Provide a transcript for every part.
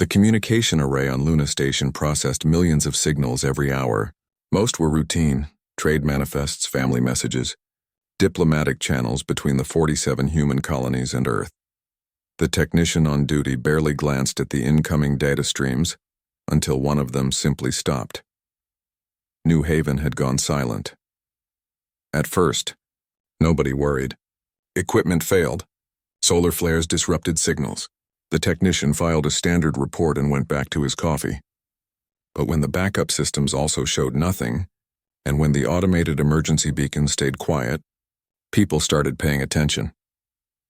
The communication array on Luna Station processed millions of signals every hour. Most were routine, trade manifests, family messages, diplomatic channels between the 47 human colonies and Earth. The technician on duty barely glanced at the incoming data streams until one of them simply stopped. New Haven had gone silent. At first, nobody worried. Equipment failed. Solar flares disrupted signals. The technician filed a standard report and went back to his coffee. But when the backup systems also showed nothing, and when the automated emergency beacon stayed quiet, people started paying attention.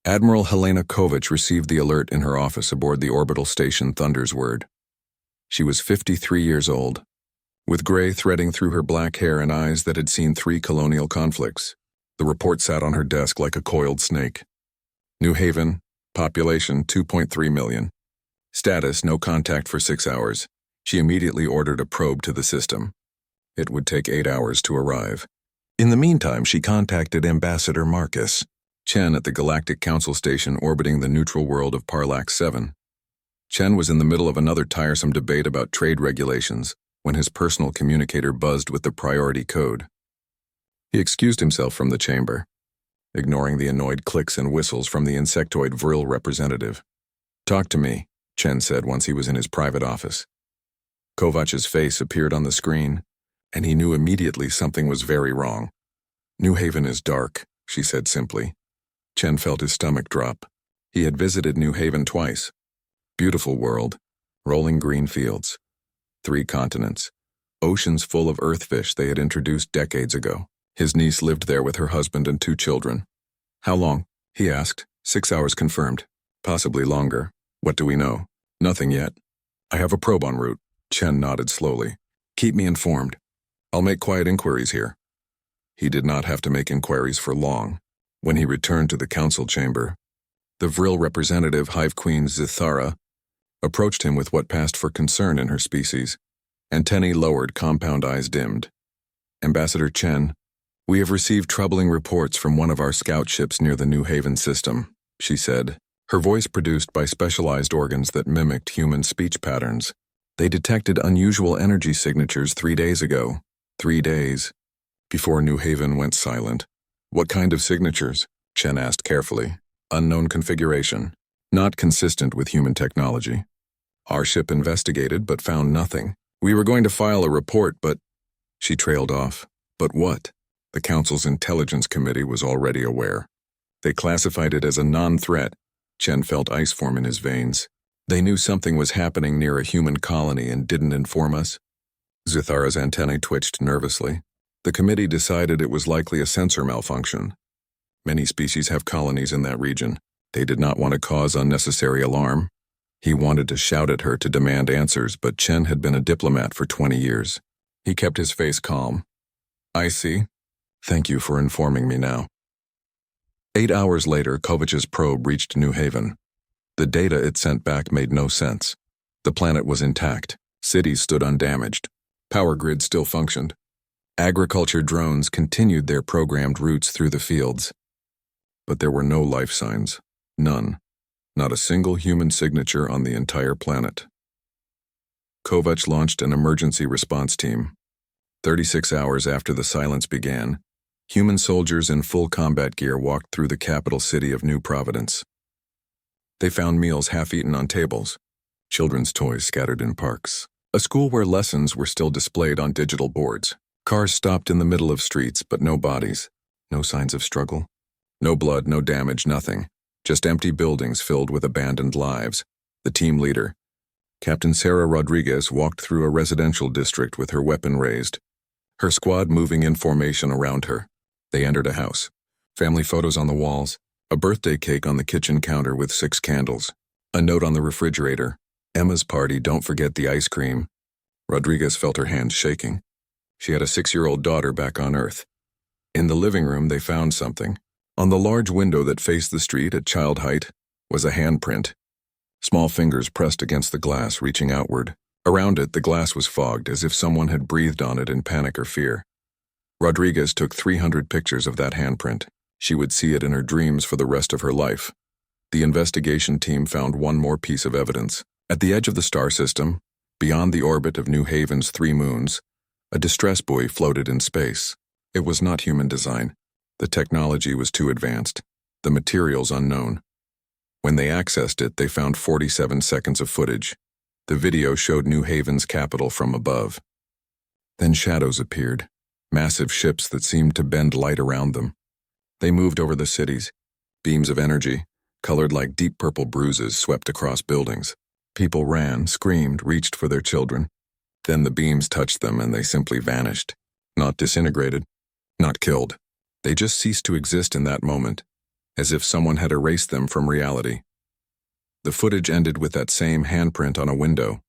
Admiral Helena Kovac received the alert in her office aboard the orbital station Thunder's Word. She was 53 years old, with gray threading through her black hair and eyes that had seen 3 colonial conflicts. The report sat on her desk like a coiled snake. New Haven, population 2.3 million. Status, no contact for 6 hours. She immediately ordered a probe to the system. It would take 8 hours to arrive. In the meantime, she contacted Ambassador Marcus Chen at the Galactic Council Station orbiting the neutral world of Parlax 7. Chen was in the middle of another tiresome debate about trade regulations when his personal communicator buzzed with the priority code. He excused himself from the chamber, ignoring the annoyed clicks and whistles from the insectoid Vril representative. "Talk to me," Chen said once he was in his private office. Kovac's face appeared on the screen, and he knew immediately something was very wrong. "New Haven is dark," she said simply. Chen felt his stomach drop. He had visited New Haven twice. Beautiful world, rolling green fields, 3 continents, oceans full of earthfish they had introduced decades ago. His niece lived there with her husband and 2 children. "How long?" he asked. 6 hours confirmed. Possibly longer. What do we know? Nothing yet. I have a probe en route. Chen nodded slowly. "Keep me informed. I'll make quiet inquiries here." He did not have to make inquiries for long. When he returned to the council chamber, the Vril representative, Hive Queen Zithara, approached him with what passed for concern in her species. Antennae lowered, compound eyes dimmed. "Ambassador Chen, we have received troubling reports from one of our scout ships near the New Haven system," she said, her voice produced by specialized organs that mimicked human speech patterns. "They detected unusual energy signatures 3 days ago." 3 days before New Haven went silent. "What kind of signatures?" Chen asked carefully. "Unknown configuration, not consistent with human technology. Our ship investigated but found nothing. We were going to file a report, but..." She trailed off. "But what?" The Council's Intelligence Committee was already aware. They classified it as a non-threat. Chen felt ice form in his veins. "They knew something was happening near a human colony and didn't inform us?" Zithara's antennae twitched nervously. "The committee decided it was likely a sensor malfunction. Many species have colonies in that region. They did not want to cause unnecessary alarm." He wanted to shout at her to demand answers, but Chen had been a diplomat for 20 years. He kept his face calm. "I see. Thank you for informing me now." 8 hours later, Kovac's probe reached New Haven. The data it sent back made no sense. The planet was intact. Cities stood undamaged. Power grids still functioned. Agriculture drones continued their programmed routes through the fields. But there were no life signs. None. Not a single human signature on the entire planet. Kovac launched an emergency response team. 36 hours after the silence began, human soldiers in full combat gear walked through the capital city of New Providence. They found meals half-eaten on tables, children's toys scattered in parks, a school where lessons were still displayed on digital boards. Cars stopped in the middle of streets, but no bodies, no signs of struggle. No blood, no damage, nothing. Just empty buildings filled with abandoned lives. The team leader, Captain Sarah Rodriguez, walked through a residential district with her weapon raised, her squad moving in formation around her. They entered a house. Family photos on the walls, a birthday cake on the kitchen counter with 6 candles, a note on the refrigerator, "Emma's party, don't forget the ice cream." Rodriguez felt her hands shaking. She had a 6-year-old daughter back on Earth. In the living room, they found something. On the large window that faced the street at child height was a handprint. Small fingers pressed against the glass, reaching outward. Around it, the glass was fogged, as if someone had breathed on it in panic or fear. Rodriguez took 300 pictures of that handprint. She would see it in her dreams for the rest of her life. The investigation team found one more piece of evidence, At the edge of the star system, beyond the orbit of New Haven's 3 moons, a distress buoy floated in space. It was not human design. The technology was too advanced, the materials unknown. When they accessed it, they found 47 seconds of footage. The video showed New Haven's capital from above. Then shadows appeared, massive ships that seemed to bend light around them. They moved over the cities. Beams of energy, colored like deep purple bruises, swept across buildings. People ran, screamed, reached for their children. Then the beams touched them and they simply vanished. Not disintegrated, not killed. They just ceased to exist in that moment, as if someone had erased them from reality. The footage ended with that same handprint on a window,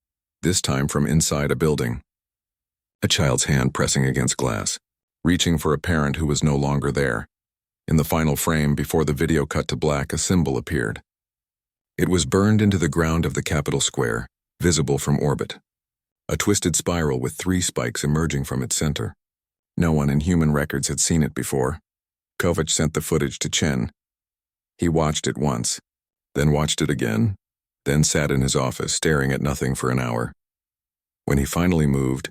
this time from inside a building. A child's hand pressing against glass, reaching for a parent who was no longer there. In the final frame, before the video cut to black, a symbol appeared. It was burned into the ground of the Capitol Square, visible from orbit. A twisted spiral with 3 spikes emerging from its center. No one in human records had seen it before. Kovac sent the footage to Chen. He watched it once, then watched it again, then sat in his office staring at nothing for an hour. When he finally moved,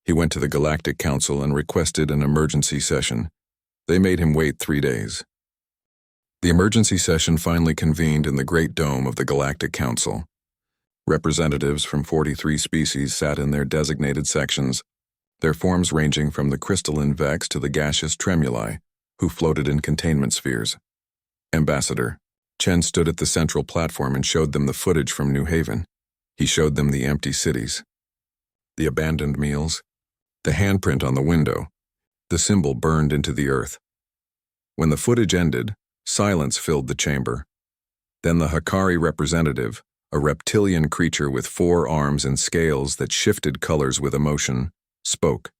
he went to the Galactic Council and requested an emergency session. They made him wait 3 days. The emergency session finally convened in the Great Dome of the Galactic Council. Representatives from 43 species sat in their designated sections, their forms ranging from the crystalline Vex to the gaseous Tremuli, who floated in containment spheres. Ambassador Chen stood at the central platform and showed them the footage from New Haven. He showed them the empty cities, the abandoned meals, the handprint on the window, the symbol burned into the earth. When the footage ended, silence filled the chamber. Then the Hikari representative, a reptilian creature with 4 arms and scales that shifted colors with emotion, spoke.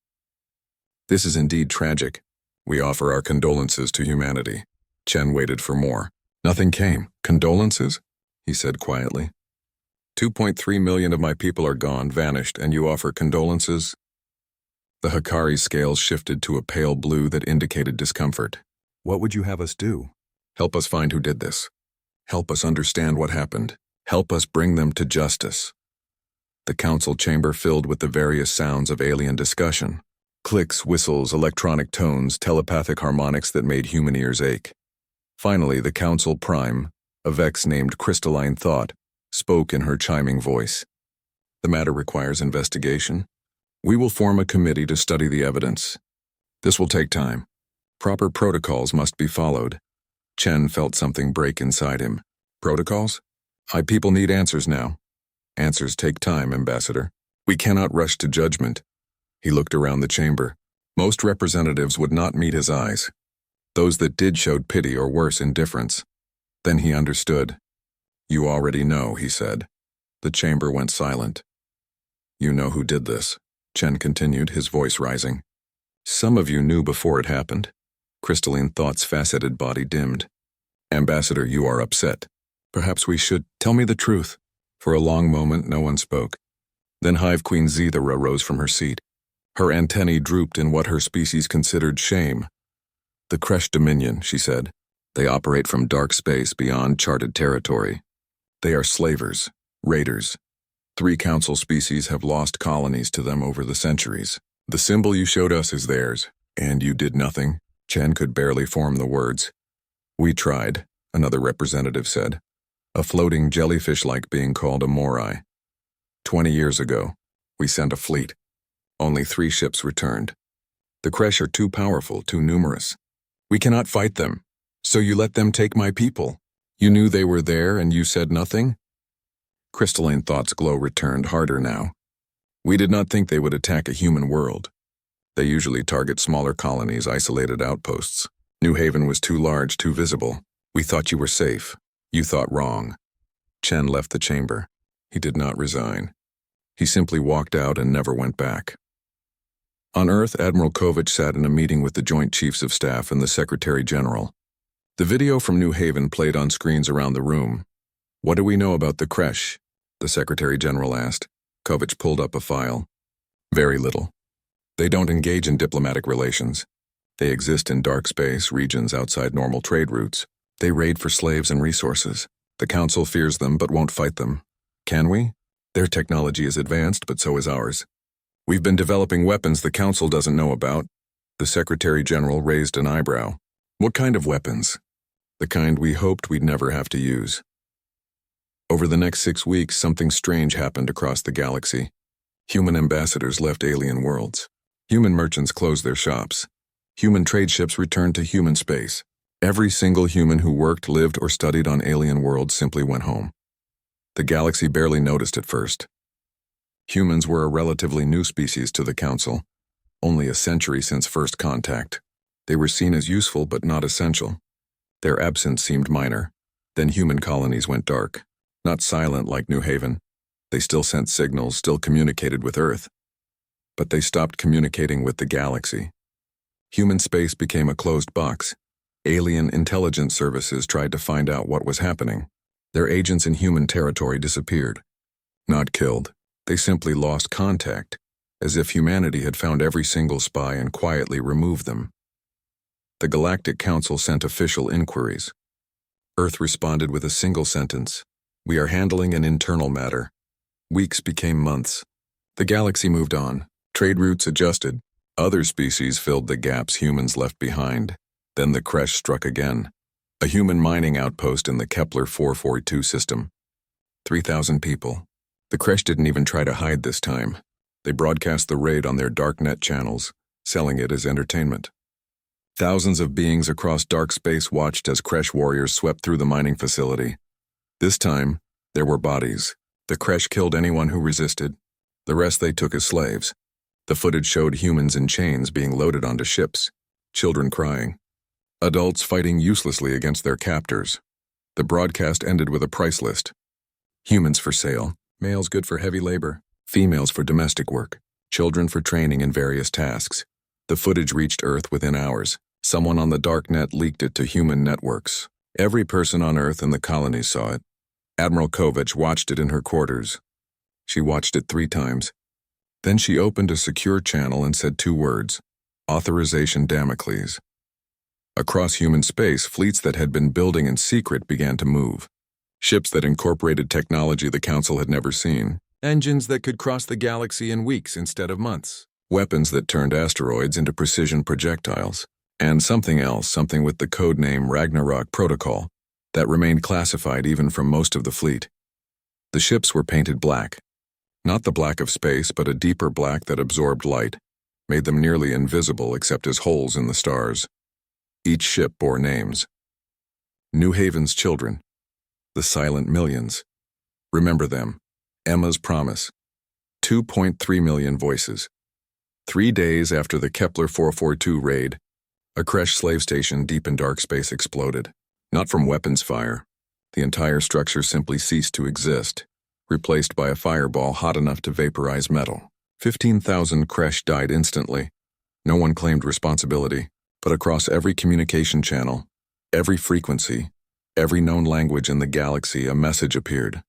"This is indeed tragic. We offer our condolences to humanity." Chen waited for more. Nothing came. "Condolences?" he said quietly. 2.3 million of my people are gone, vanished, and you offer condolences?" The Hikari scales shifted to a pale blue that indicated discomfort. "What would you have us do?" "Help us find who did this. Help us understand what happened. Help us bring them to justice." The council chamber filled with the various sounds of alien discussion. Clicks, whistles, electronic tones, telepathic harmonics that made human ears ache. Finally, the council prime, a Vex named Crystalline Thought, spoke in her chiming voice. "The matter requires investigation. We will form a committee to study the evidence. This will take time. Proper protocols must be followed." Chen felt something break inside him. "Protocols? People need answers now." "Answers take time, Ambassador. We cannot rush to judgment." He looked around the chamber. Most representatives would not meet his eyes. Those that did showed pity or worse, indifference. Then he understood. "You already know," he said. The chamber went silent. "You know who did this," Chen continued, his voice rising. "Some of you knew before it happened." Crystalline Thought's faceted body dimmed. "Ambassador, you are upset. Perhaps we should tell me the truth." For a long moment, no one spoke. Then Hive Queen Zethara rose from her seat. Her antennae drooped in what her species considered shame. "The Kresh Dominion," she said. "They operate from dark space beyond charted territory. They are slavers, raiders. 3 council species have lost colonies to them over the centuries. The symbol you showed us is theirs, and you did nothing." Chen could barely form the words. "We tried," another representative said. "A floating jellyfish-like being called a Morai. 20 years ago, we sent a fleet. Only 3 ships returned. The Kresh are too powerful, too numerous. We cannot fight them. So you let them take my people. You knew they were there and you said nothing?" Crystalline Thought's glow returned harder now. "We did not think they would attack a human world. They usually target smaller colonies, isolated outposts. New Haven was too large, too visible. We thought you were safe. You thought wrong." Chen left the chamber. He did not resign. He simply walked out and never went back. On Earth, Admiral Kovac sat in a meeting with the Joint Chiefs of Staff and the Secretary General. The video from New Haven played on screens around the room. "What do we know about the Kresh?" the Secretary General asked. Kovac pulled up a file. "Very little. They don't engage in diplomatic relations. They exist in dark space, regions outside normal trade routes. They raid for slaves and resources. The Council fears them but won't fight them. Can we? Their technology is advanced, but so is ours. We've been developing weapons the Council doesn't know about. The Secretary General raised an eyebrow. What kind of weapons? The kind we hoped we'd never have to use. Over the next 6 weeks, something strange happened across the galaxy. Human ambassadors left alien worlds. Human merchants closed their shops. Human trade ships returned to human space. Every single human who worked, lived, or studied on alien worlds simply went home. The galaxy barely noticed at first. Humans were a relatively new species to the Council, only a century since first contact. They were seen as useful but not essential. Their absence seemed minor. Then human colonies went dark. Not silent like New Haven. They still sent signals, still communicated with Earth. But they stopped communicating with the galaxy. Human space became a closed box. Alien intelligence services tried to find out what was happening. Their agents in human territory disappeared. Not killed. They simply lost contact, as if humanity had found every single spy and quietly removed them. The Galactic Council sent official inquiries. Earth responded with a single sentence. We are handling an internal matter. Weeks became months. The galaxy moved on. Trade routes adjusted. Other species filled the gaps humans left behind. Then the crash struck again. A human mining outpost in the Kepler 442 system. 3,000 people. The crash didn't even try to hide this time. They broadcast the raid on their darknet channels, selling it as entertainment. Thousands of beings across dark space watched as crash warriors swept through the mining facility. This time, there were bodies. The crash killed anyone who resisted. The rest they took as slaves. The footage showed humans in chains being loaded onto ships, children crying, adults fighting uselessly against their captors. The broadcast ended with a price list. Humans for sale, males good for heavy labor, females for domestic work, children for training in various tasks. The footage reached Earth within hours. Someone on the darknet leaked it to human networks. Every person on Earth and the colonies saw it. Admiral Kovach watched it in her quarters. She watched it 3 times. Then she opened a secure channel and said 2 words, Authorization Damocles. Across human space, fleets that had been building in secret began to move. Ships that incorporated technology the Council had never seen. Engines that could cross the galaxy in weeks instead of months. Weapons that turned asteroids into precision projectiles. And something else, something with the code name Ragnarok Protocol, that remained classified even from most of the fleet. The ships were painted black. Not the black of space, but a deeper black that absorbed light, made them nearly invisible except as holes in the stars. Each ship bore names. New Haven's children. The Silent Millions. Remember them. Emma's Promise. 2.3 million voices. 3 days after the Kepler 442 raid, a crashed slave station deep in dark space exploded. Not from weapons fire. The entire structure simply ceased to exist, replaced by a fireball hot enough to vaporize metal. 15,000 Kresh died instantly. No one claimed responsibility, but across every communication channel, every frequency, every known language in the galaxy, a message appeared.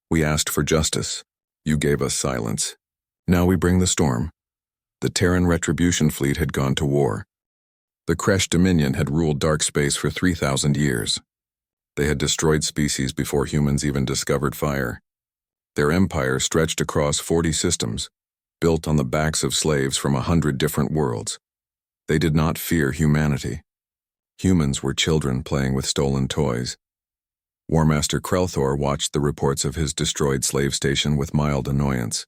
We asked for justice. You gave us silence. Now we bring the storm. The Terran Retribution fleet had gone to war. The Kresh Dominion had ruled dark space for 3,000 years. They had destroyed species before humans even discovered fire. Their empire stretched across 40 systems, built on the backs of slaves from 100 different worlds. They did not fear humanity. Humans were children playing with stolen toys. War Master Krelthor watched the reports of his destroyed slave station with mild annoyance.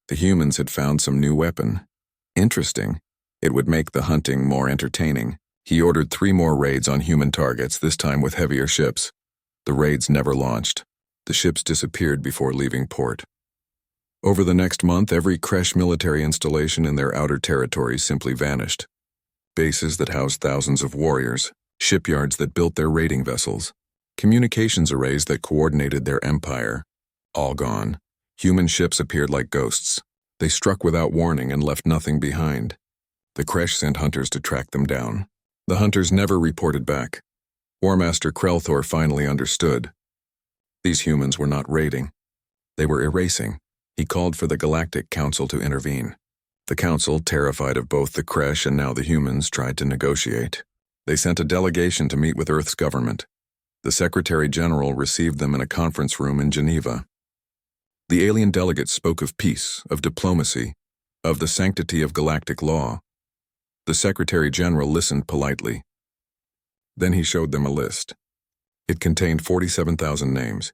The humans had found some new weapon. Interesting. It would make the hunting more entertaining. He ordered 3 more raids on human targets, this time with heavier ships. The raids never launched. The ships disappeared before leaving port. Over the next month, every Kresh military installation in their outer territories simply vanished. Bases that housed thousands of warriors, shipyards that built their raiding vessels, communications arrays that coordinated their empire, all gone. Human ships appeared like ghosts. They struck without warning and left nothing behind. The Kresh sent hunters to track them down. The hunters never reported back. War Master Krelthor finally understood. These humans were not raiding. They were erasing. He called for the Galactic Council to intervene. The Council, terrified of both the Kresh and now the humans, tried to negotiate. They sent a delegation to meet with Earth's government. The Secretary General received them in a conference room in Geneva. The alien delegates spoke of peace, of diplomacy, of the sanctity of galactic law. The Secretary General listened politely. Then he showed them a list. It contained 47,000 names.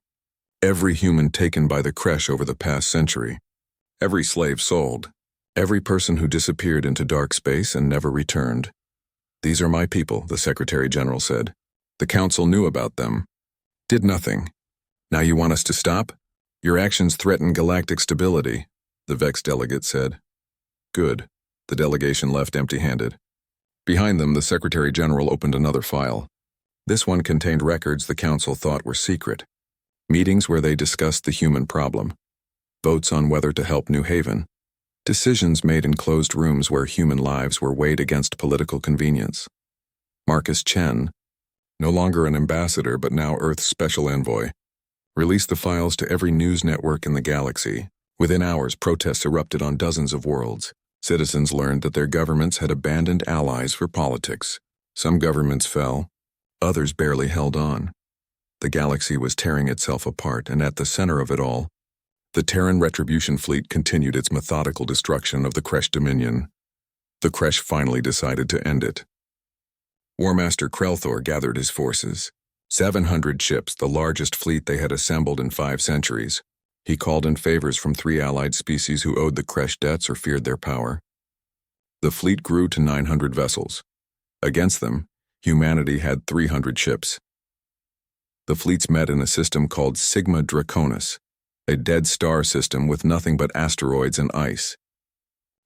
Every human taken by the creche over the past century. Every slave sold. Every person who disappeared into dark space and never returned. These are my people, the Secretary General said. The Council knew about them. Did nothing. Now you want us to stop? Your actions threaten galactic stability, the Vex delegate said. Good. The delegation left empty-handed. Behind them, the Secretary General opened another file. This one contained records the Council thought were secret. Meetings where they discussed the human problem. Votes on whether to help New Haven. Decisions made in closed rooms where human lives were weighed against political convenience. Marcus Chen, no longer an ambassador but now Earth's special envoy, released the files to every news network in the galaxy. Within hours, protests erupted on dozens of worlds. Citizens learned that their governments had abandoned allies for politics. Some governments fell, others barely held on. The galaxy was tearing itself apart, and at the center of it all, the Terran Retribution fleet continued its methodical destruction of the Creche Dominion. The Creche finally decided to end it. War Master Krelthor gathered his forces. 700 ships, the largest fleet they had assembled in 5 centuries. He called in favors from 3 allied species who owed the Creche debts or feared their power. The fleet grew to 900 vessels. Against them, humanity had 300 ships. The fleets met in a system called Sigma Draconis, a dead star system with nothing but asteroids and ice.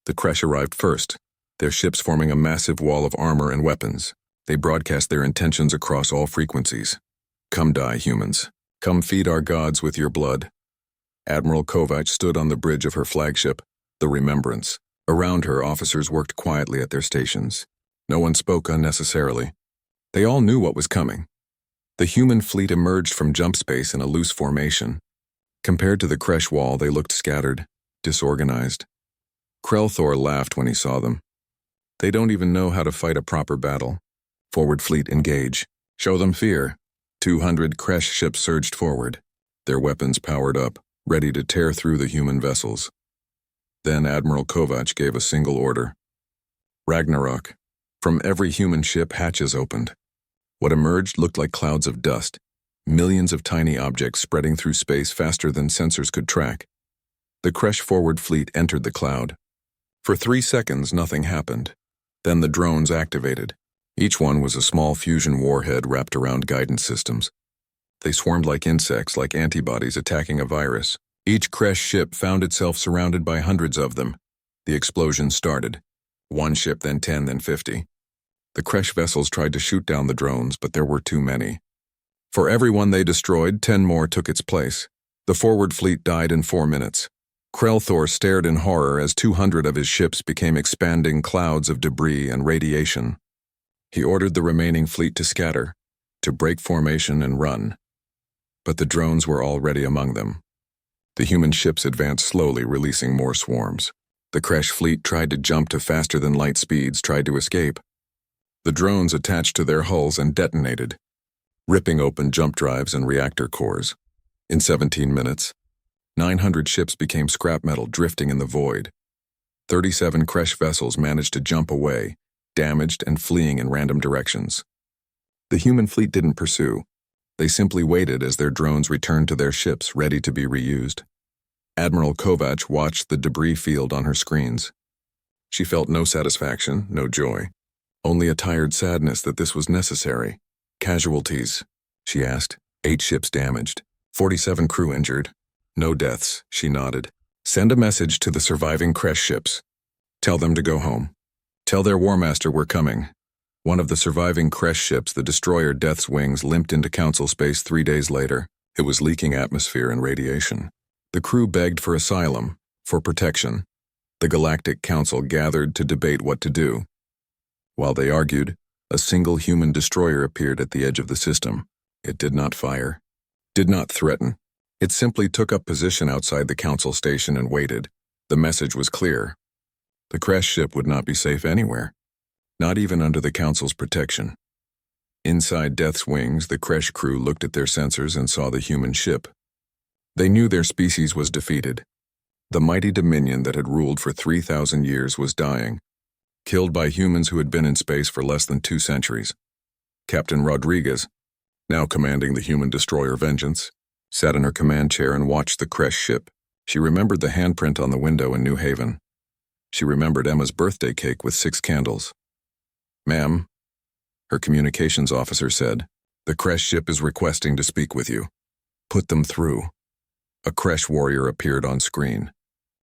The Creche arrived first, their ships forming a massive wall of armor and weapons. They broadcast their intentions across all frequencies. Come die, humans. Come feed our gods with your blood. Admiral Kovac stood on the bridge of her flagship, the Remembrance. Around her, officers worked quietly at their stations. No one spoke unnecessarily. They all knew what was coming. The human fleet emerged from jump space in a loose formation. Compared to the Creche wall, they looked scattered, disorganized. Krelthor laughed when he saw them. They don't even know how to fight a proper battle. Forward fleet, engage. Show them fear. 200 Creche ships surged forward, their weapons powered up, ready to tear through the human vessels. Then Admiral Kovac gave a single order. Ragnarok. From every human ship, hatches opened. What emerged looked like clouds of dust, millions of tiny objects spreading through space faster than sensors could track. The Creche forward fleet entered the cloud. For 3 seconds, nothing happened. Then the drones activated. Each one was a small fusion warhead wrapped around guidance systems. They swarmed like insects, like antibodies attacking a virus. Each Creche ship found itself surrounded by hundreds of them. The explosion started. 1 ship, then 10, then 50. The Creche vessels tried to shoot down the drones, but there were too many. For every one they destroyed, 10 more took its place. The forward fleet died in 4 minutes. Krelthor stared in horror as 200 of his ships became expanding clouds of debris and radiation. He ordered the remaining fleet to scatter, to break formation and run. But the drones were already among them. The human ships advanced slowly, releasing more swarms. The Creche fleet tried to jump to faster-than-light speeds, tried to escape. The drones attached to their hulls and detonated, ripping open jump drives and reactor cores. In 17 minutes, 900 ships became scrap metal drifting in the void. 37 Creche vessels managed to jump away, damaged and fleeing in random directions. The human fleet didn't pursue. They simply waited as their drones returned to their ships, ready to be reused. Admiral Kovac watched the debris field on her screens. She felt no satisfaction, no joy, only a tired sadness that this was necessary. Casualties, she asked. 8 ships damaged, 47 crew injured. No deaths, she nodded. Send a message to the surviving Creche ships. Tell them to go home. Tell their War Master we're coming. One of the surviving Creche ships, the destroyer Death's Wings, limped into Council space 3 days later. It was leaking atmosphere and radiation. The crew begged for asylum, for protection. The Galactic Council gathered to debate what to do. While they argued, a single human destroyer appeared at the edge of the system. It did not fire, did not threaten. It simply took up position outside the Council station and waited. The message was clear. The Creche ship would not be safe anywhere, not even under the Council's protection. Inside Death's Wings, the Creche crew looked at their sensors and saw the human ship. They knew their species was defeated. The mighty dominion that had ruled for 3,000 years was dying, killed by humans who had been in space for less than 2 centuries. Captain Rodriguez, now commanding the human destroyer Vengeance, sat in her command chair and watched the crash ship. She remembered the handprint on the window in New Haven. She remembered Emma's birthday cake with 6 candles. "Ma'am," her communications officer said, "the crash ship is requesting to speak with you." "Put them through." A Kresh warrior appeared on screen.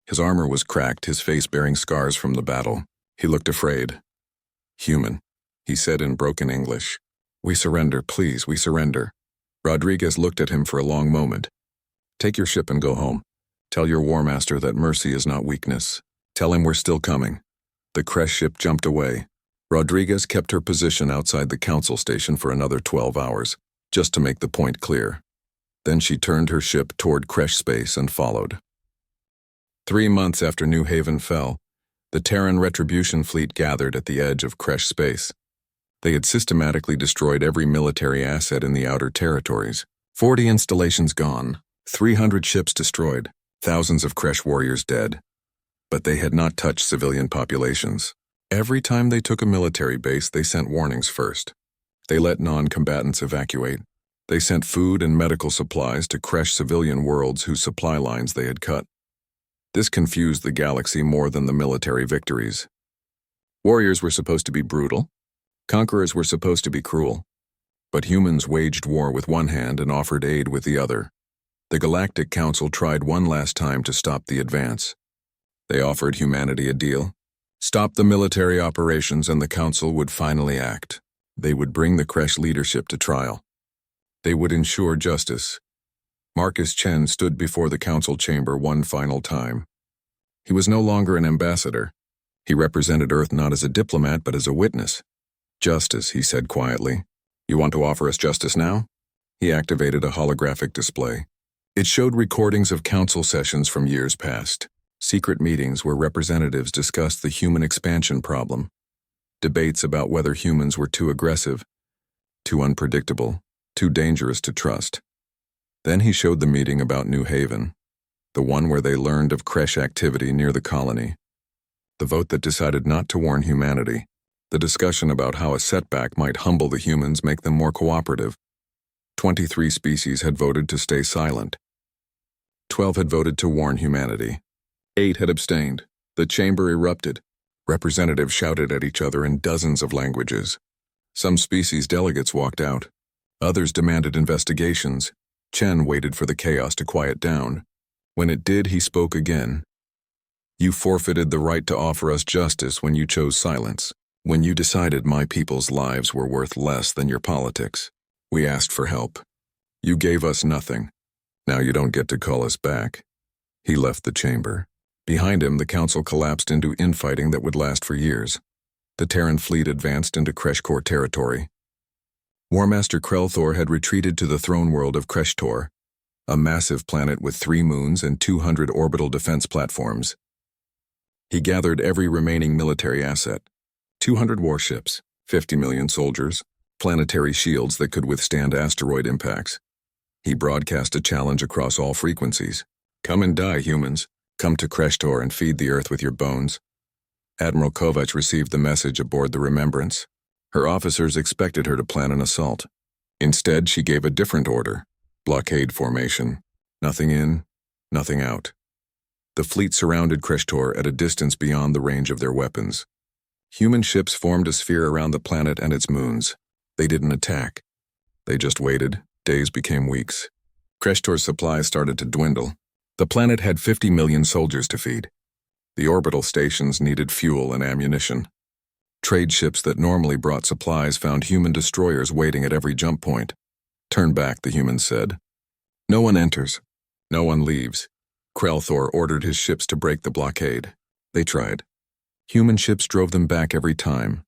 His armor was cracked, his face bearing scars from the battle. He looked afraid. "Human," he said in broken English. "We surrender, please, we surrender." Rodriguez looked at him for a long moment. "Take your ship and go home. Tell your war master that mercy is not weakness. Tell him we're still coming." The Kresh ship jumped away. Rodriguez kept her position outside the council station for another 12 hours, just to make the point clear. Then she turned her ship toward Kresh space and followed. 3 months after New Haven fell, the Terran Retribution fleet gathered at the edge of Kresh space. They had systematically destroyed every military asset in the outer territories. 40 installations gone, 300 ships destroyed, thousands of Kresh warriors dead. But they had not touched civilian populations. Every time they took a military base, they sent warnings first. They let non-combatants evacuate. They sent food and medical supplies to Kresh civilian worlds whose supply lines they had cut. This confused the galaxy more than the military victories. Warriors were supposed to be brutal. Conquerors were supposed to be cruel. But humans waged war with one hand and offered aid with the other. The Galactic Council tried one last time to stop the advance. They offered humanity a deal. Stop the military operations and the Council would finally act. They would bring the Kresh leadership to trial. They would ensure justice. Marcus Chen stood before the council chamber one final time. He was no longer an ambassador. He represented Earth not as a diplomat but as a witness. "Justice," he said quietly. "You want to offer us justice now?" He activated a holographic display. It showed recordings of council sessions from years past, secret meetings where representatives discussed the human expansion problem, debates about whether humans were too aggressive, too unpredictable, too dangerous to trust. Then he showed the meeting about New Haven, the one where they learned of Kresh activity near the colony, the vote that decided not to warn humanity, the discussion about how a setback might humble the humans, make them more cooperative. 23 species had voted to stay silent. 12 had voted to warn humanity. 8 had abstained. The chamber erupted. Representatives shouted at each other in dozens of languages. Some species delegates walked out. Others demanded investigations. Chen waited for the chaos to quiet down. When it did, he spoke again. "You forfeited the right to offer us justice when you chose silence. When you decided my people's lives were worth less than your politics. We asked for help. You gave us nothing. Now you don't get to call us back." He left the chamber. Behind him, the council collapsed into infighting that would last for years. The Terran fleet advanced into Kresh Core territory. Warmaster Krelthor had retreated to the throne world of Kreshtor, a massive planet with 3 moons and 200 orbital defense platforms. He gathered every remaining military asset, 200 warships, 50 million soldiers, planetary shields that could withstand asteroid impacts. He broadcast a challenge across all frequencies. "Come and die, humans. Come to Kreshtor and feed the Earth with your bones." Admiral Kovac received the message aboard the Remembrance. Her officers expected her to plan an assault. Instead, she gave a different order: blockade formation. Nothing in, nothing out. The fleet surrounded Kreshtor at a distance beyond the range of their weapons. Human ships formed a sphere around the planet and its moons. They didn't attack. They just waited. Days became weeks. Kreshtor's supplies started to dwindle. The planet had 50 million soldiers to feed. The orbital stations needed fuel and ammunition. Trade ships that normally brought supplies found human destroyers waiting at every jump point. "Turn back," the humans said. "No one enters. No one leaves." Krelthor ordered his ships to break the blockade. They tried. Human ships drove them back every time,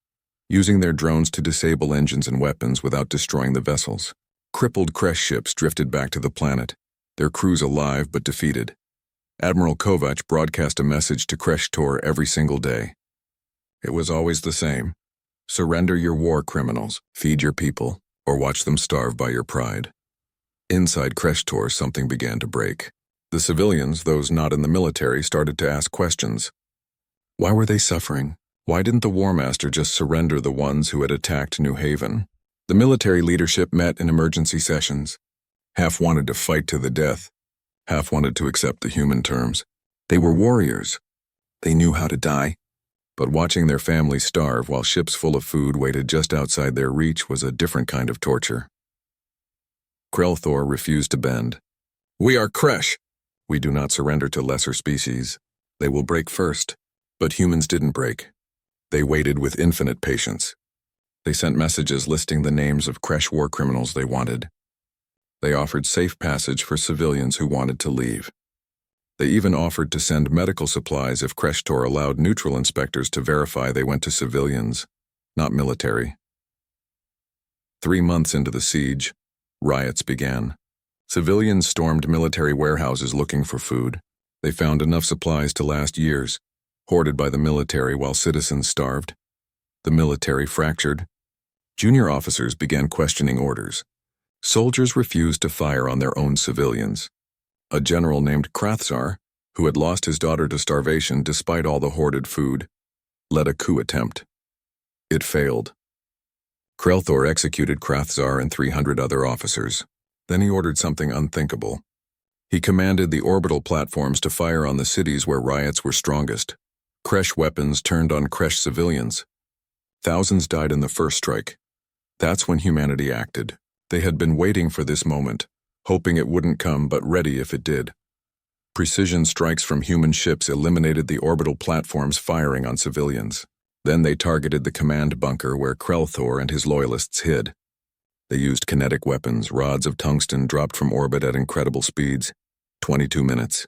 using their drones to disable engines and weapons without destroying the vessels. Crippled Kresh ships drifted back to the planet, their crews alive but defeated. Admiral Kovac broadcast a message to Kreshtor every single day. It was always the same: surrender your war criminals, feed your people, or watch them starve by your pride. Inside Kreshtor, something began to break. The civilians, those not in the military, started to ask questions. Why were they suffering? Why didn't the War Master just surrender the ones who had attacked New Haven? The military leadership met in emergency sessions. Half wanted to fight to the death. Half wanted to accept the human terms. They were warriors. They knew how to die. But watching their families starve while ships full of food waited just outside their reach was a different kind of torture. Krelthor refused to bend. We are Kresh. We do not surrender to lesser species. They will break first. But humans didn't break. They waited with infinite patience. They sent messages listing the names of Kresh war criminals they wanted. They offered safe passage for civilians who wanted to leave. They even offered to send medical supplies if Kreshtor allowed neutral inspectors to verify they went to civilians, not military. 3 months into the siege, riots began. Civilians stormed military warehouses looking for food. They found enough supplies to last years, hoarded by the military while citizens starved. The military fractured. Junior officers began questioning orders. Soldiers refused to fire on their own civilians. A general named Krathzar, who had lost his daughter to starvation despite all the hoarded food, led a coup attempt. It failed. Krelthor executed Krathzar and 300 other officers. Then he ordered something unthinkable. He commanded the orbital platforms to fire on the cities where riots were strongest. Kresh weapons turned on Kresh civilians. Thousands died in the first strike. That's when humanity acted. They had been waiting for this moment, hoping it wouldn't come but ready if it did. Precision strikes from human ships eliminated the orbital platforms firing on civilians. Then they targeted the command bunker where Krelthor and his loyalists hid. They used kinetic weapons, rods of tungsten dropped from orbit at incredible speeds. 22 minutes.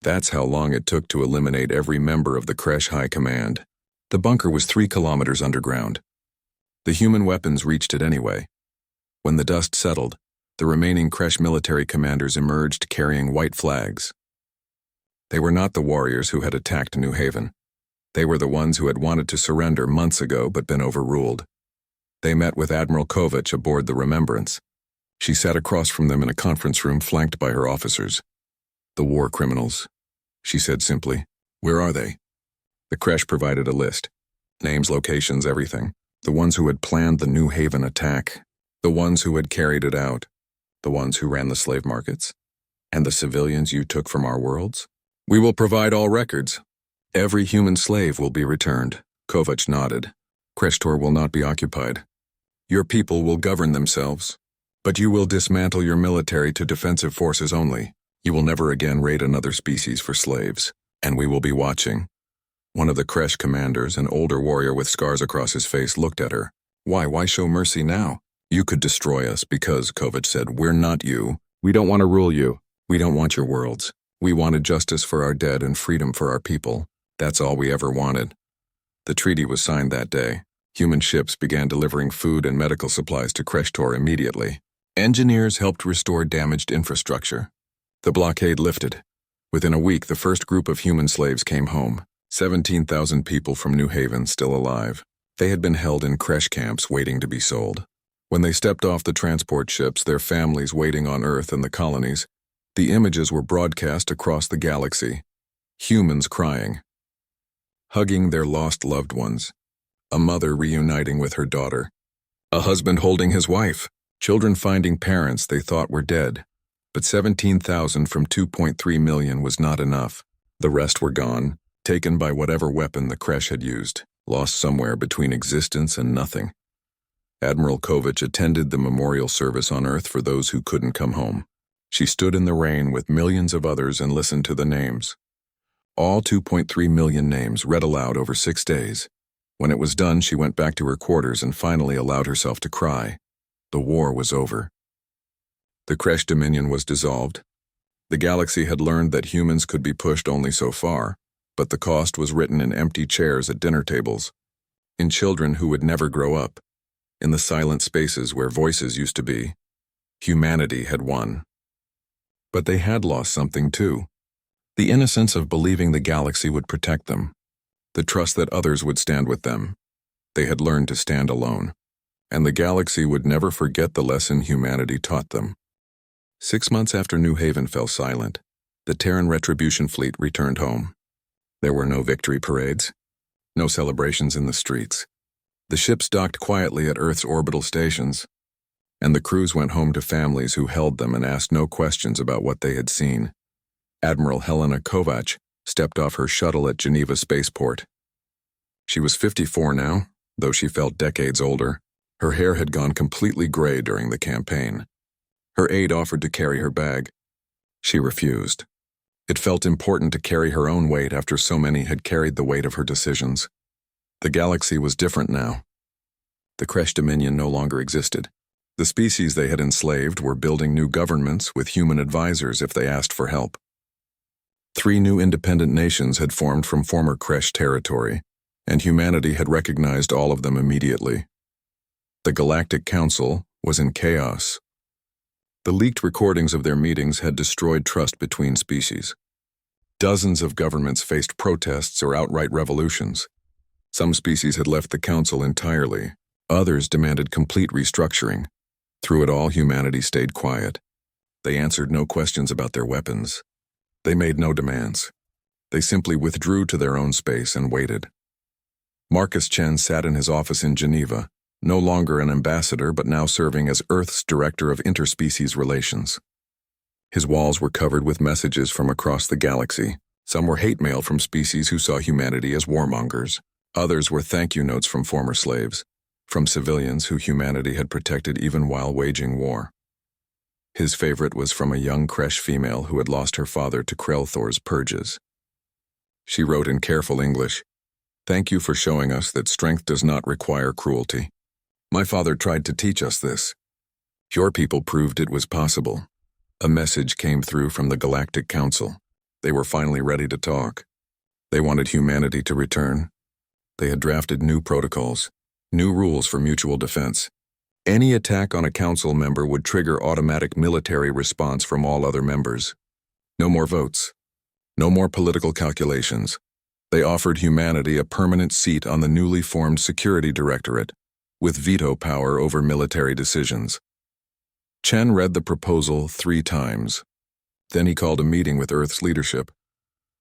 That's how long it took to eliminate every member of the Kresh High Command. The bunker was 3 kilometers underground. The human weapons reached it anyway. When the dust settled, the remaining Kresh military commanders emerged carrying white flags. They were not the warriors who had attacked New Haven. They were the ones who had wanted to surrender months ago but been overruled. They met with Admiral Kovach aboard the Remembrance. She sat across from them in a conference room flanked by her officers. The war criminals, she said simply. Where are they? The Kresh provided a list. Names, locations, everything. The ones who had planned the New Haven attack. The ones who had carried it out. The ones who ran the slave markets. And the civilians you took from our worlds? We will provide all records. Every human slave will be returned. Kovach nodded. Kreshtor will not be occupied. Your people will govern themselves. But you will dismantle your military to defensive forces only. You will never again raid another species for slaves. And we will be watching. One of the Kresh commanders, an older warrior with scars across his face, looked at her. Why show mercy now? You could destroy us because, Kovach said, we're not you. We don't want to rule you. We don't want your worlds. We wanted justice for our dead and freedom for our people. That's all we ever wanted. The treaty was signed that day. Human ships began delivering food and medical supplies to Kreshtor immediately. Engineers helped restore damaged infrastructure. The blockade lifted. Within a week, the first group of human slaves came home. 17,000 people from New Haven still alive. They had been held in Kresh camps waiting to be sold. When they stepped off the transport ships, their families waiting on Earth and the colonies, the images were broadcast across the galaxy. Humans crying. Hugging their lost loved ones. A mother reuniting with her daughter. A husband holding his wife. Children finding parents they thought were dead. But 17,000 from 2.3 million was not enough. The rest were gone, taken by whatever weapon the Kresh had used, lost somewhere between existence and nothing. Admiral Kovach attended the memorial service on Earth for those who couldn't come home. She stood in the rain with millions of others and listened to the names. All 2.3 million names read aloud over 6 days. When it was done, she went back to her quarters and finally allowed herself to cry. The war was over. The Kresh Dominion was dissolved. The galaxy had learned that humans could be pushed only so far, but the cost was written in empty chairs at dinner tables, in children who would never grow up, in the silent spaces where voices used to be. Humanity had won. But they had lost something too. The innocence of believing the galaxy would protect them. The trust that others would stand with them. They had learned to stand alone. And the galaxy would never forget the lesson humanity taught them. 6 months after New Haven fell silent, The Terran Retribution fleet returned home. There were no victory parades, no celebrations in the streets. The ships docked quietly at Earth's orbital stations, and the crews went home to families who held them and asked no questions about what they had seen. Admiral Helena Kovac stepped off her shuttle at Geneva Spaceport. She was 54 now, though she felt decades older. Her hair had gone completely gray during the campaign. Her aide offered to carry her bag. She refused. It felt important to carry her own weight after so many had carried the weight of her decisions. The galaxy was different now. The Kresh Dominion no longer existed. The species they had enslaved were building new governments with human advisors if they asked for help. 3 new independent nations had formed from former Kresh territory, and humanity had recognized all of them immediately. The Galactic Council was in chaos. The leaked recordings of their meetings had destroyed trust between species. Dozens of governments faced protests or outright revolutions. Some species had left the Council entirely. Others demanded complete restructuring. Through it all, humanity stayed quiet. They answered no questions about their weapons. They made no demands. They simply withdrew to their own space and waited. Marcus Chen sat in his office in Geneva, no longer an ambassador but now serving as Earth's Director of Interspecies Relations. His walls were covered with messages from across the galaxy. Some were hate mail from species who saw humanity as warmongers. Others were thank you notes from former slaves, from civilians who humanity had protected even while waging war. His favorite was from a young Kresh female who had lost her father to Krelthor's purges. She wrote in careful English, "Thank you for showing us that strength does not require cruelty. My father tried to teach us this. Your people proved it was possible." A message came through from the Galactic Council. They were finally ready to talk. They wanted humanity to return. They had drafted new protocols, new rules for mutual defense. Any attack on a council member would trigger automatic military response from all other members. No more votes. No more political calculations. They offered humanity a permanent seat on the newly formed Security Directorate, with veto power over military decisions. Chen read the proposal 3 times. Then he called a meeting with Earth's leadership.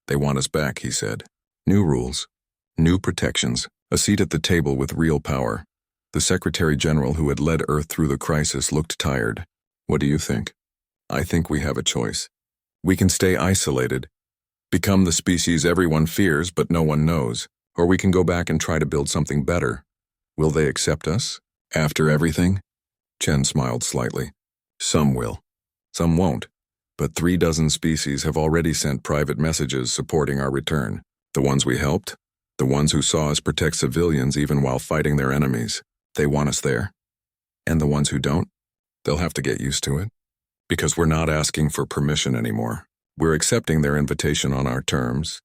"They want us back," he said. "New rules, new protections, a seat at the table with real power." The Secretary General who had led Earth through the crisis looked tired. "What do you think?" "I think we have a choice. We can stay isolated, become the species everyone fears but no one knows, or we can go back and try to build something better. Will they accept us? After everything?" Chen smiled slightly. "Some will. Some won't. But 3 dozen species have already sent private messages supporting our return. The ones we helped, the ones who saw us protect civilians even while fighting their enemies. They want us there. And the ones who don't, they'll have to get used to it. Because we're not asking for permission anymore. We're accepting their invitation on our terms."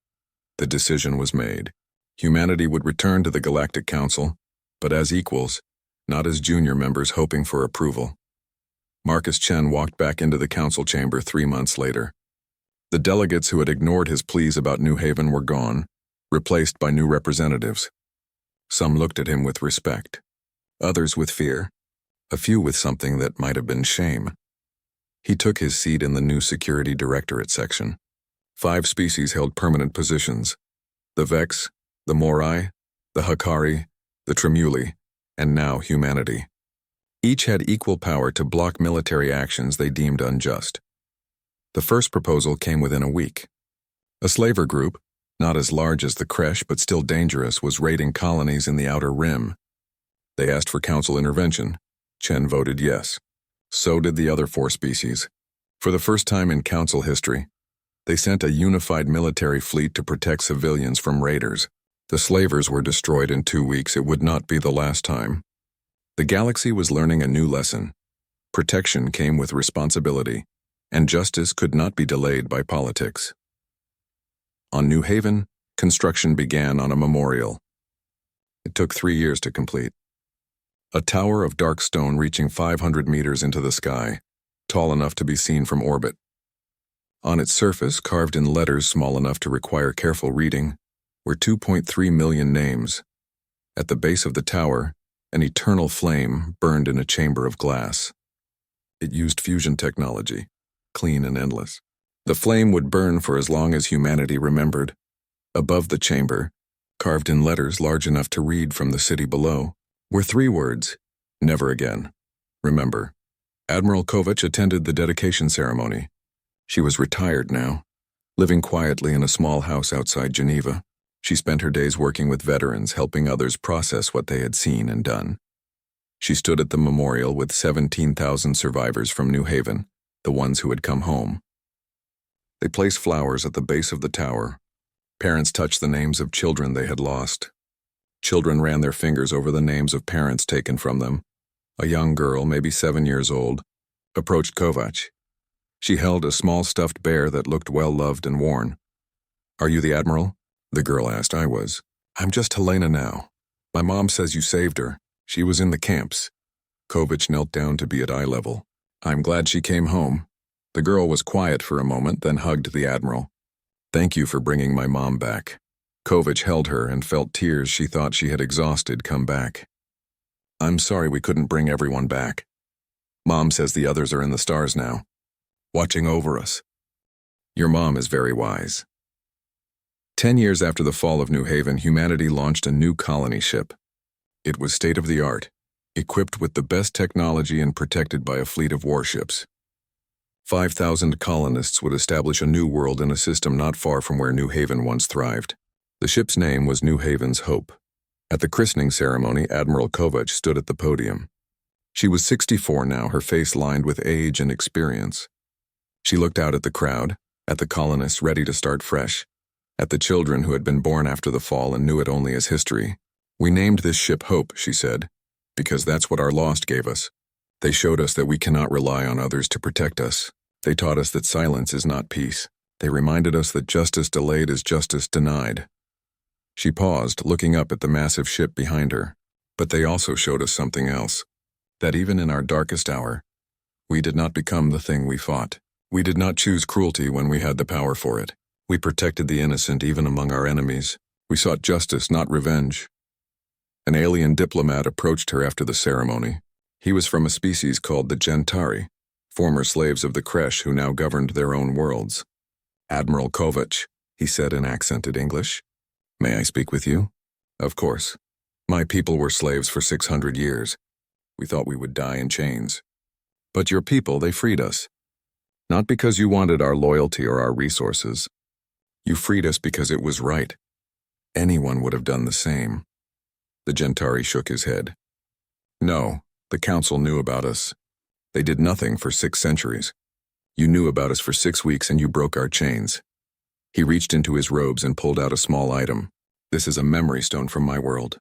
The decision was made. Humanity would return to the Galactic Council, but as equals, not as junior members hoping for approval. Marcus Chen walked back into the council chamber 3 months later. The delegates who had ignored his pleas about New Haven were gone, replaced by new representatives. Some looked at him with respect, others with fear, a few with something that might have been shame. He took his seat in the new Security Directorate section. 5 species held permanent positions: the Vex, the Morai, the Hakari, the Tremuli, and now humanity. Each had equal power to block military actions they deemed unjust. The first proposal came within a week. A slaver group, not as large as the Kresh but still dangerous, was raiding colonies in the Outer Rim. They asked for council intervention. Chen voted yes. So did the other 4 species. For the first time in council history, they sent a unified military fleet to protect civilians from raiders. The slavers were destroyed in 2 weeks. It would not be the last time. The galaxy was learning a new lesson. Protection came with responsibility, and justice could not be delayed by politics. On New Haven, construction began on a memorial. It took 3 years to complete. A tower of dark stone reaching 500 meters into the sky, tall enough to be seen from orbit. On its surface, carved in letters small enough to require careful reading, were 2.3 million names. At the base of the tower, an eternal flame burned in a chamber of glass. It used fusion technology, clean and endless. The flame would burn for as long as humanity remembered. Above the chamber, carved in letters large enough to read from the city below, were 3 words: never again. Remember. Admiral Kovac attended the dedication ceremony. She was retired now, living quietly in a small house outside Geneva. She spent her days working with veterans, helping others process what they had seen and done. She stood at the memorial with 17,000 survivors from New Haven, the ones who had come home. They placed flowers at the base of the tower. Parents touched the names of children they had lost. Children ran their fingers over the names of parents taken from them. A young girl, maybe 7 years old, approached Kovac. She held a small stuffed bear that looked well-loved and worn. "Are you the Admiral?" the girl asked. "I was. I'm just Helena now. My mom says you saved her. She was in the camps." Kovac knelt down to be at eye level. "I'm glad she came home." The girl was quiet for a moment, then hugged the Admiral. "Thank you for bringing my mom back." Kovac held her and felt tears she thought she had exhausted come back. "I'm sorry we couldn't bring everyone back. Mom says the others are in the stars now, watching over us. Your mom is very wise." 10 years after the fall of New Haven, humanity launched a new colony ship. It was state-of-the-art, equipped with the best technology and protected by a fleet of warships. 5,000 colonists would establish a new world in a system not far from where New Haven once thrived. The ship's name was New Haven's Hope. At the christening ceremony, Admiral Kovac stood at the podium. She was 64 now, her face lined with age and experience. She looked out at the crowd, at the colonists ready to start fresh, at the children who had been born after the fall and knew it only as history. "We named this ship Hope," she said, "because that's what our lost gave us. They showed us that we cannot rely on others to protect us. They taught us that silence is not peace. They reminded us that justice delayed is justice denied." She paused, looking up at the massive ship behind her. "But they also showed us something else, that even in our darkest hour, we did not become the thing we fought. We did not choose cruelty when we had the power for it. We protected the innocent even among our enemies. We sought justice, not revenge." An alien diplomat approached her after the ceremony. He was from a species called the Gentari, former slaves of the Kresh who now governed their own worlds. "Admiral Kovac," he said in accented English. "May I speak with you?" "Of course. My people were slaves for 600 years. We thought we would die in chains. But your people, they freed us. Not because you wanted our loyalty or our resources. You freed us because it was right. Anyone would have done the same." The Gentari shook his head. "No, the Council knew about us. They did nothing for 6 centuries. You knew about us for 6 weeks and you broke our chains." He reached into his robes and pulled out a small item. "This is a memory stone from my world.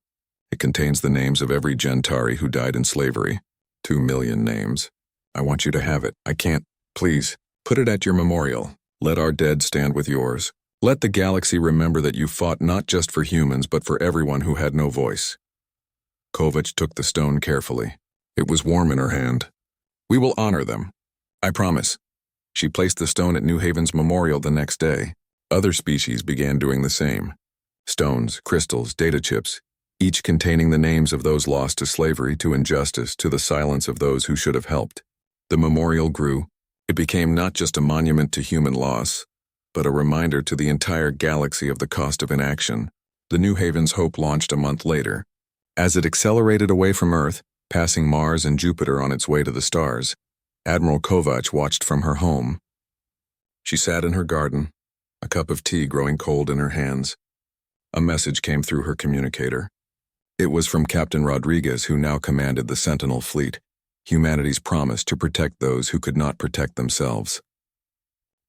It contains the names of every Gentari who died in slavery. 2 million names. I want you to have it. I can't. Please, put it at your memorial. Let our dead stand with yours. Let the galaxy remember that you fought not just for humans, but for everyone who had no voice." Kovac took the stone carefully. It was warm in her hand. "We will honor them. I promise." She placed the stone at New Haven's memorial the next day. Other species began doing the same. Stones, crystals, data chips, each containing the names of those lost to slavery, to injustice, to the silence of those who should have helped. The memorial grew. It became not just a monument to human loss, but a reminder to the entire galaxy of the cost of inaction. The New Haven's Hope launched a month later. As it accelerated away from Earth, passing Mars and Jupiter on its way to the stars, Admiral Kovac watched from her home. She sat in her garden, a cup of tea growing cold in her hands. A message came through her communicator. It was from Captain Rodriguez, who now commanded the Sentinel fleet, humanity's promise to protect those who could not protect themselves.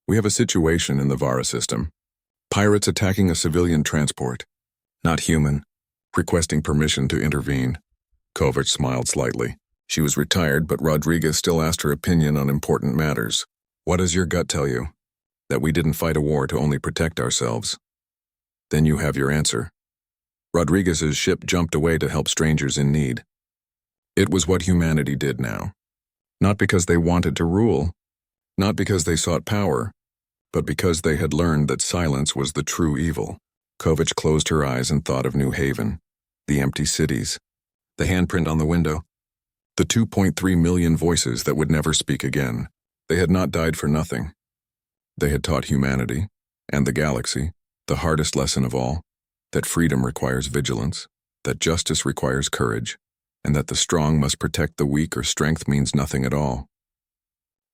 "We have a situation in the Vara system. Pirates attacking a civilian transport. Not human. Requesting permission to intervene." Kovac smiled slightly. She was retired, but Rodriguez still asked her opinion on important matters. "What does your gut tell you? That we didn't fight a war to only protect ourselves?" "Then you have your answer." Rodriguez's ship jumped away to help strangers in need. It was what humanity did now. Not because they wanted to rule, not because they sought power, but because they had learned that silence was the true evil. Kovac closed her eyes and thought of New Haven, the empty cities, the handprint on the window, the 2.3 million voices that would never speak again. They had not died for nothing. They had taught humanity, and the galaxy, the hardest lesson of all, that freedom requires vigilance, that justice requires courage, and that the strong must protect the weak or strength means nothing at all.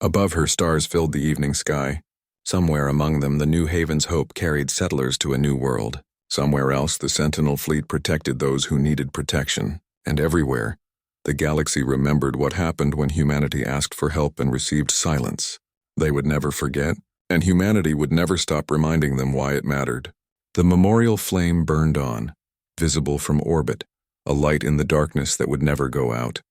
Above her, stars filled the evening sky. Somewhere among them, the New Haven's hope carried settlers to a new world. Somewhere else, the Sentinel fleet protected those who needed protection. And everywhere, the galaxy remembered what happened when humanity asked for help and received silence. They would never forget, and humanity would never stop reminding them why it mattered. The memorial flame burned on, visible from orbit, a light in the darkness that would never go out.